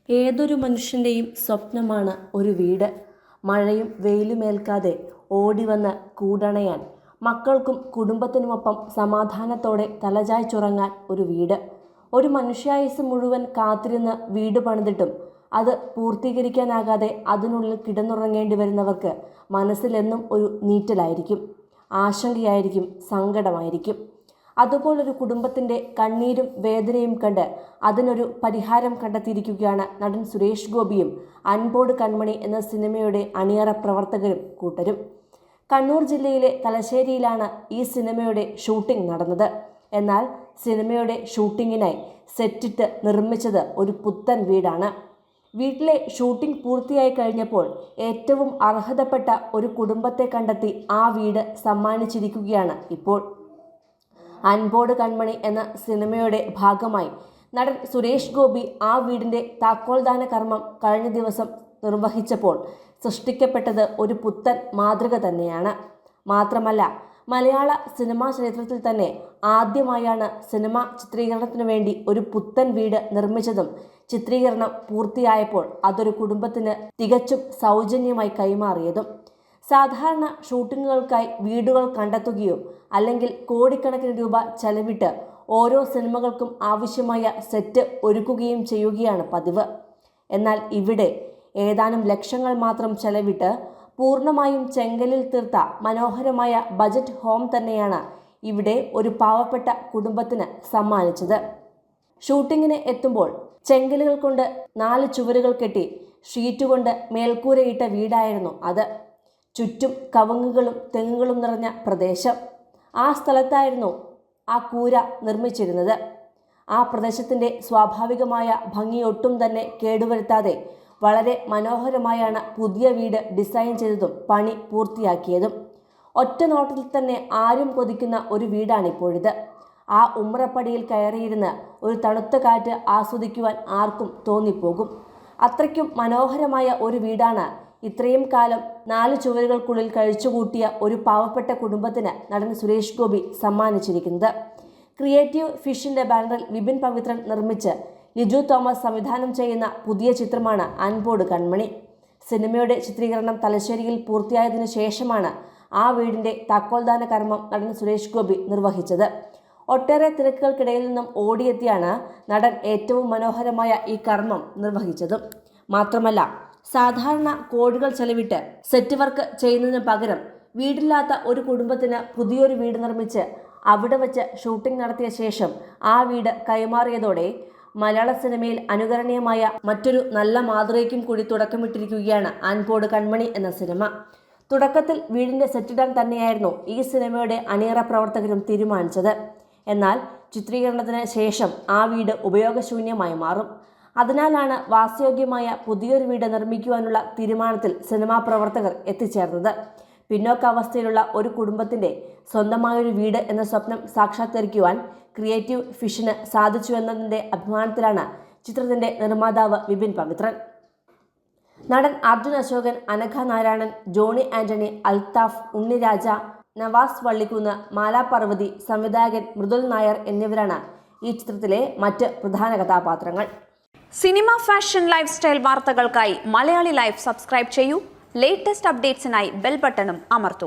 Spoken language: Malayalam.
ഏതൊരു മനുഷ്യൻ്റെയും സ്വപ്നമാണ് ഒരു വീട്. മഴയും വെയിലുമേൽക്കാതെ ഓടിവന്ന് കൂടണയാൻ, മക്കൾക്കും കുടുംബത്തിനുമൊപ്പം സമാധാനത്തോടെ തലചായ്ച്ചുറങ്ങാൻ ഒരു വീട്. ഒരു മനുഷ്യായുസ്സ് മുഴുവൻ കാത്തിരുന്ന് വീട് പണിതിട്ടും അത് പൂർത്തീകരിക്കാനാകാതെ അതിനുള്ളിൽ കിടന്നുറങ്ങേണ്ടി വരുന്നവർക്ക് മനസ്സിലെന്നും ഒരു നീറ്റലായിരിക്കും, ആശങ്കയായിരിക്കും, സങ്കടമായിരിക്കും. അതുപോലൊരു കുടുംബത്തിൻ്റെ കണ്ണീരും വേദനയും കണ്ട് അതിനൊരു പരിഹാരം കണ്ടെത്തിയിരിക്കുകയാണ് നടൻ സുരേഷ് ഗോപിയും അൻപോട് കൺമണി എന്ന സിനിമയുടെ അണിയറ പ്രവർത്തകരും കൂട്ടരും. കണ്ണൂർ ജില്ലയിലെ തലശ്ശേരിയിലാണ് ഈ സിനിമയുടെ ഷൂട്ടിംഗ് നടന്നത്. എന്നാൽ സിനിമയുടെ ഷൂട്ടിങ്ങിനായി സെറ്റിട്ട് നിർമ്മിച്ചത് ഒരു പുത്തൻ വീടാണ്. വീട്ടിലെ ഷൂട്ടിംഗ് പൂർത്തിയായി കഴിഞ്ഞപ്പോൾ ഏറ്റവും അർഹതപ്പെട്ട ഒരു കുടുംബത്തെ കണ്ടെത്തി ആ വീട് സമ്മാനിച്ചിരിക്കുകയാണ് ഇപ്പോൾ. അൻപോട് കൺമണി എന്ന സിനിമയുടെ ഭാഗമായി നടൻ സുരേഷ് ഗോപി ആ വീടിൻ്റെ താക്കോൽദാന കർമ്മം കഴിഞ്ഞ ദിവസം നിർവഹിച്ചപ്പോൾ സൃഷ്ടിക്കപ്പെട്ടത് ഒരു പുത്തൻ മാതൃക തന്നെയാണ്. മാത്രമല്ല, മലയാള സിനിമാ ചരിത്രത്തിൽ തന്നെ ആദ്യമായാണ് സിനിമ ചിത്രീകരണത്തിനു വേണ്ടി ഒരു പുത്തൻ വീട് നിർമ്മിച്ചതും ചിത്രീകരണം പൂർത്തിയായപ്പോൾ അതൊരു കുടുംബത്തിന് തികച്ചും സൗജന്യമായി കൈമാറിയതും. സാധാരണ ഷൂട്ടിങ്ങുകൾക്കായി വീടുകൾ കണ്ടെത്തുകയോ അല്ലെങ്കിൽ കോടിക്കണക്കിന് രൂപ ചെലവിട്ട് ഓരോ സിനിമകൾക്കും ആവശ്യമായ സെറ്റ് ഒരുക്കുകയും ചെയ്യുകയാണ് പതിവ്. എന്നാൽ ഇവിടെ ഏതാനും ലക്ഷങ്ങൾ മാത്രം ചെലവിട്ട് പൂർണ്ണമായും ചെങ്കലിൽ തീർത്ത മനോഹരമായ ബജറ്റ് ഹോം തന്നെയാണ് ഇവിടെ ഒരു പാവപ്പെട്ട കുടുംബത്തിന് സമ്മാനിച്ചത്. ഷൂട്ടിങ്ങിന് എത്തുമ്പോൾ ചെങ്കലുകൾ കൊണ്ട് 4 ചുവരുകൾ കെട്ടി ഷീറ്റ് കൊണ്ട് മേൽക്കൂരയിട്ട വീടായിരുന്നു അത്. ചുറ്റും കവുങ്ങുകളും തെങ്ങുകളും നിറഞ്ഞ പ്രദേശം. ആ സ്ഥലത്തായിരുന്നു ആ കൂര നിർമ്മിച്ചിരുന്നത്. ആ പ്രദേശത്തിൻ്റെ സ്വാഭാവികമായ ഭംഗി ഒട്ടും തന്നെ കേടുവരുത്താതെ വളരെ മനോഹരമായാണ് പുതിയ വീട് ഡിസൈൻ ചെയ്തതും പണി പൂർത്തിയാക്കിയതും. ഒറ്റ നോട്ടത്തിൽ തന്നെ ആരും കൊതിക്കുന്ന ഒരു വീടാണിപ്പോഴിത്. ആ ഉമ്മറപ്പടിയിൽ കയറിയിരുന്ന് ഒരു തണുത്ത കാറ്റ് ആസ്വദിക്കുവാൻ ആർക്കും തോന്നിപ്പോകും. അത്രയ്ക്കും മനോഹരമായ ഒരു വീടാണ് ഇത്രയും കാലം 4 ചുവരുകൾക്കുള്ളിൽ കഴിച്ചുകൂട്ടിയ ഒരു പാവപ്പെട്ട കുടുംബത്തിന് നടൻ സുരേഷ് ഗോപി സമ്മാനിച്ചിരിക്കുന്നത്. ക്രിയേറ്റീവ് ഫിഷിൻ്റെ ബാനറിൽ വിപിൻ പവിത്രൻ നിർമ്മിച്ച് ലിജു തോമസ് സംവിധാനം ചെയ്യുന്ന പുതിയ ചിത്രമാണ് അൻപോട് കൺമണി. സിനിമയുടെ ചിത്രീകരണം തലശ്ശേരിയിൽ പൂർത്തിയായതിനു ശേഷമാണ് ആ വീടിൻ്റെ താക്കോൽദാന കർമ്മം നടൻ സുരേഷ് ഗോപി നിർവഹിച്ചത്. ഒട്ടേറെ തിരക്കുകൾക്കിടയിൽ നിന്നും ഓടിയെത്തിയാണ് നടൻ ഏറ്റവും മനോഹരമായ ഈ കർമ്മം നിർവഹിച്ചതും. മാത്രമല്ല, സാധാരണ കോടികൾ ചെലവിട്ട് സെറ്റ് വർക്ക് ചെയ്യുന്നതിന് പകരം വീടില്ലാത്ത ഒരു കുടുംബത്തിന് പുതിയൊരു വീട് നിർമ്മിച്ച് അവിടെ വച്ച് ഷൂട്ടിംഗ് നടത്തിയ ശേഷം ആ വീട് കൈമാറിയതോടെ മലയാള സിനിമയിൽ അനുകരണീയമായ മറ്റൊരു നല്ല മാതൃകയ്ക്കും കൂടി തുടക്കമിട്ടിരിക്കുകയാണ് അൻപോട് കൺമണി എന്ന സിനിമ. തുടക്കത്തിൽ വീടിൻ്റെ സെറ്റിടാൻ തന്നെയായിരുന്നു ഈ സിനിമയുടെ അണിയറ പ്രവർത്തകരും തീരുമാനിച്ചത്. എന്നാൽ ചിത്രീകരണത്തിന് ശേഷം ആ വീട് ഉപയോഗശൂന്യമായി മാറും. അതിനാലാണ് വാസയോഗ്യമായ പുതിയൊരു വീട് നിർമ്മിക്കുവാനുള്ള തീരുമാനത്തിൽ സിനിമാ പ്രവർത്തകർ എത്തിച്ചേർന്നത്. പിന്നോക്കാവസ്ഥയിലുള്ള ഒരു കുടുംബത്തിൻ്റെ സ്വന്തമായൊരു വീട് എന്ന സ്വപ്നം സാക്ഷാത്കരിക്കുവാൻ ക്രിയേറ്റീവ് ഫിഷിന് സാധിച്ചു എന്നതിൻ്റെ അഭിമാനത്തിലാണ് ചിത്രത്തിൻ്റെ നിർമ്മാതാവ് വിപിൻ പവിത്രൻ. നടൻ അർജുൻ അശോകൻ, അനഘ നാരായണൻ, ജോണി ആന്റണി, അൽത്താഫ്, ഉണ്ണിരാജ, നവാസ് വള്ളിക്കുന്ന്, മാല പാർവതി, സംവിധായകൻ മൃദുൽ നായർ എന്നിവരാണ് ഈ ചിത്രത്തിലെ മറ്റ് പ്രധാന കഥാപാത്രങ്ങൾ. സിനിമ, ഫാഷൻ, ലൈഫ് സ്റ്റൈൽ വാർത്തകൾക്കായി മലയാളി ലൈഫ് സബ്സ്ക്രൈബ് ചെയ്യൂ. ലേറ്റസ്റ്റ് അപ്ഡേറ്റ്സിനായി ബെൽ ബട്ടണും അമർത്തൂ.